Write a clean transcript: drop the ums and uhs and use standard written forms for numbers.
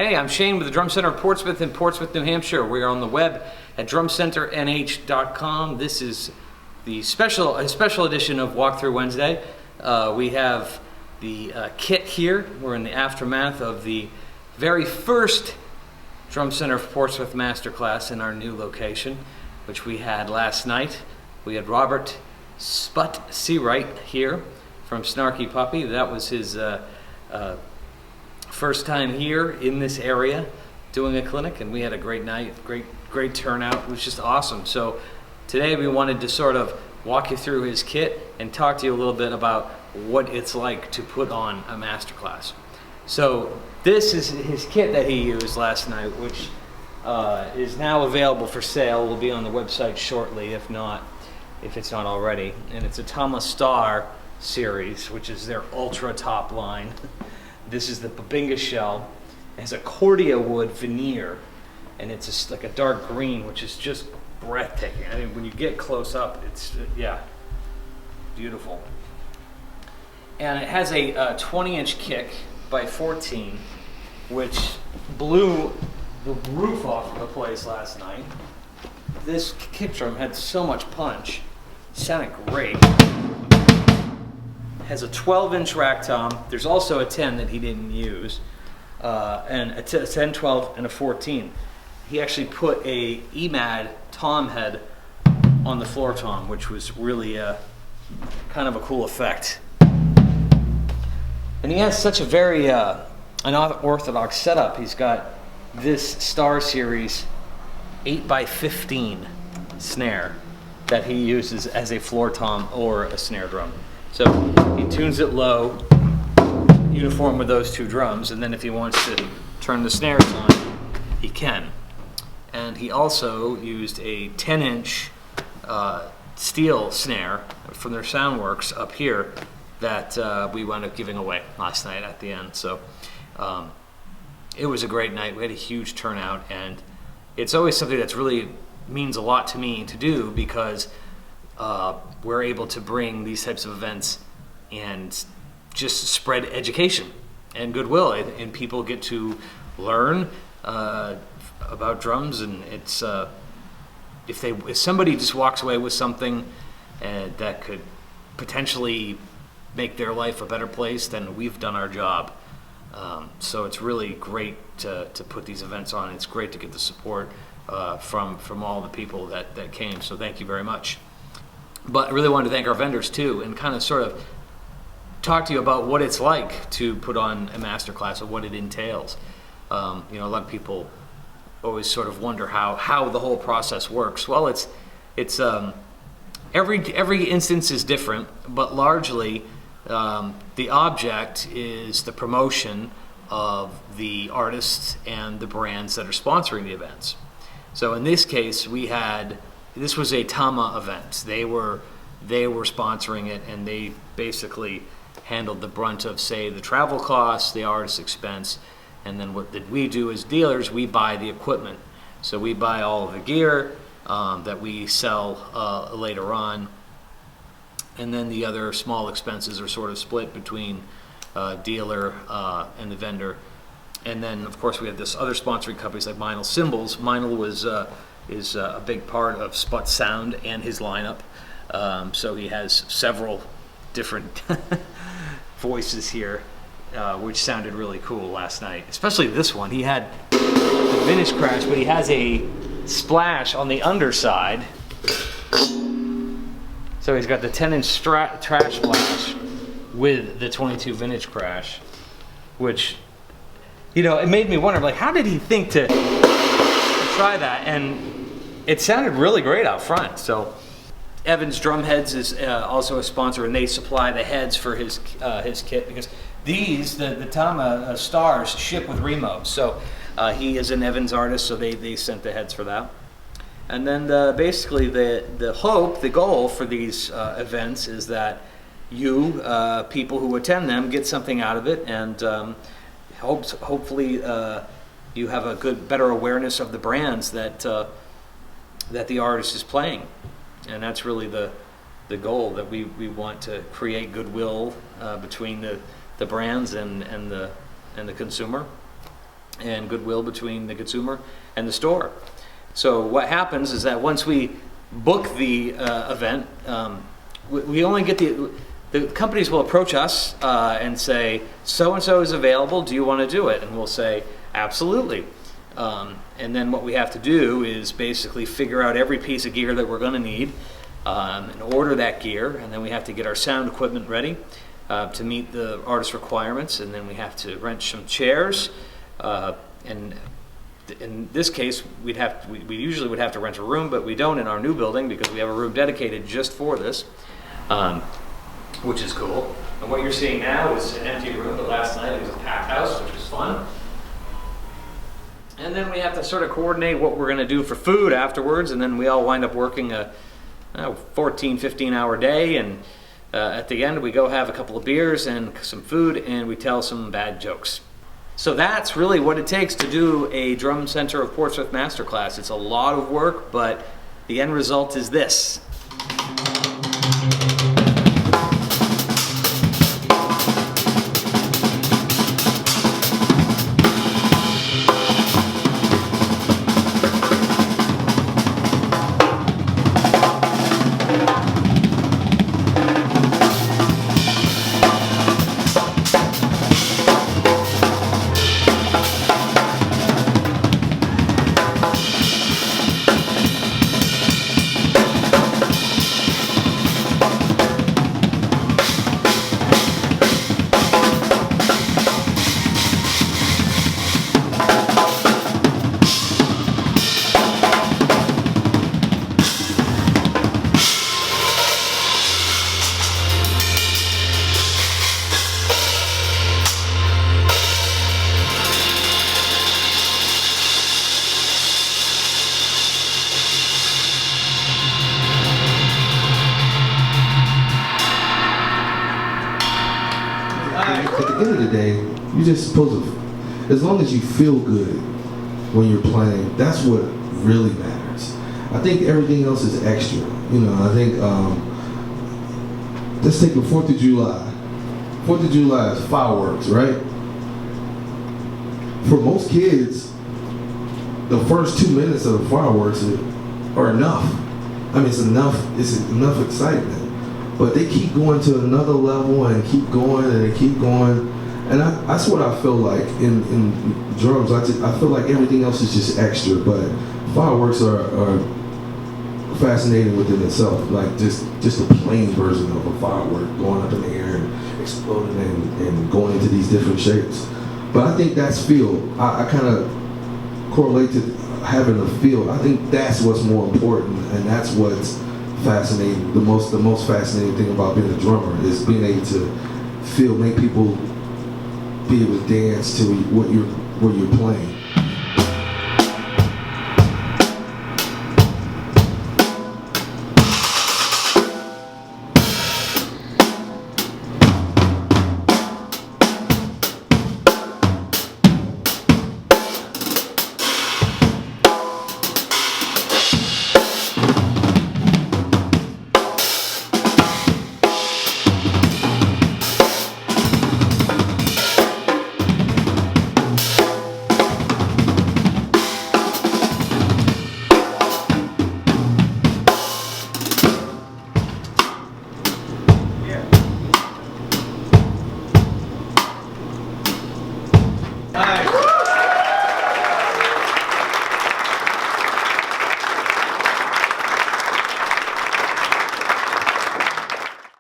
Hey, I'm Shane with the Drum Center of Portsmouth in Portsmouth, New Hampshire. We are on the web at drumcenternh.com. This is the special edition of Walkthrough Wednesday. We have the kit here. We're in the aftermath of the very first Drum Center of Portsmouth Masterclass in our new location, which we had last night. We had Robert Sput Searight here from Snarky Puppy. That was his first time here in this area doing a clinic, and we had a great night, great turnout. It was just awesome. So today we wanted to sort of walk you through his kit and talk to you a little bit about what it's like to put on a masterclass. So this is his kit that he used last night, which is now available for sale. Will be on the website shortly, if it's not already. And it's a Tama Star series, which is their ultra top line. This is the Babinga shell. It has a cordia wood veneer, and it's just like a dark green, which is just breathtaking. I mean, when you get close up, it's, yeah, beautiful. And it has a 20-inch kick by 14, which blew the roof off of the place last night. This kick drum had so much punch. It sounded great. Has a 12-inch rack tom. There's also a 10 that he didn't use, and a 10, 12, and a 14. He actually put a EMAD tom head on the floor tom, which was really kind of a cool effect. And he has such a very unorthodox setup. He's got this Star Series 8x15 snare that he uses as a floor tom or a snare drum. So he tunes it low, uniform with those two drums, and then if he wants to turn the snares on, he can. And he also used a 10-inch steel snare from their Soundworks up here that we wound up giving away last night at the end. So it was a great night. We had a huge turnout, and it's always something that's really means a lot to me to do, because we're able to bring these types of events and just spread education and goodwill, and people get to learn about drums. And it's if somebody just walks away with something that could potentially make their life a better place, then we've done our job. So it's really great to put these events on. It's great to get the support from all the people that came. So thank you very much. But I really wanted to thank our vendors too, and kind of sort of talk to you about what it's like to put on a masterclass and what it entails. A lot of people always sort of wonder how the whole process works. Well, it's every instance is different, but largely the object is the promotion of the artists and the brands that are sponsoring the events. So in this case, this was a Tama event. They were sponsoring it, and they basically handled the brunt of, say, the travel costs, the artist's expense, and then what did we do as dealers? We buy the equipment. So we buy all of the gear that we sell later on, and then the other small expenses are sort of split between dealer and the vendor. And then, of course, we have this other sponsoring companies like Meinl Cymbals. Meinl is a big part of Sput's sound and his lineup. So he has several different voices here, which sounded really cool last night. Especially this one. He had the vintage crash, but he has a splash on the underside. So he's got the 10-inch trash splash with the 22 vintage crash, which, it made me wonder, like, how did he think to try that? And it sounded really great out front. So Evans Drumheads is also a sponsor, and they supply the heads for his kit, because the Tama Stars ship with Remos. So he is an Evans artist, so they sent the heads for that. And then basically the goal for these events is that you people who attend them get something out of it, and hopefully you have a better awareness of the brands that the artist is playing. And that's really the goal, that we want to create goodwill between the brands and the consumer. and goodwill between the consumer and the store. So what happens is that once we book the event, we only get the companies will approach us and say, so-and-so is available, do you want to do it? And we'll say, absolutely. And then what we have to do is basically figure out every piece of gear that we're going to need and order that gear, and then we have to get our sound equipment ready to meet the artist's requirements, and then we have to rent some chairs, and in this case we usually would have to rent a room, but we don't in our new building because we have a room dedicated just for this, which is cool. And what you're seeing now is an empty room, but last night it was a packed house, which was fun. And then we have to sort of coordinate what we're going to do for food afterwards, and then we all wind up working a 14, 15-hour day, and at the end we go have a couple of beers and some food, and we tell some bad jokes. So that's really what it takes to do a Drum Center of Portsmouth Masterclass. It's a lot of work, but the end result is this. At the end of the day, you're just supposed to, as long as you feel good when you're playing, that's what really matters. I think everything else is extra. You know, I think, let's take the 4th of July. 4th of July is fireworks, right? For most kids, the first 2 minutes of the fireworks are enough. I mean, it's enough excitement. But they keep going to another level and keep going and they keep going. And that's what I feel like in drums. I feel like everything else is just extra, but fireworks are fascinating within itself. Like just a plain version of a firework going up in the air and exploding and going into these different shapes. But I think that's feel. I kind of correlate to having a feel. I think that's what's more important, and that's what's fascinating. The most fascinating thing about being a drummer is being able to feel, make people be able to dance to what you're playing.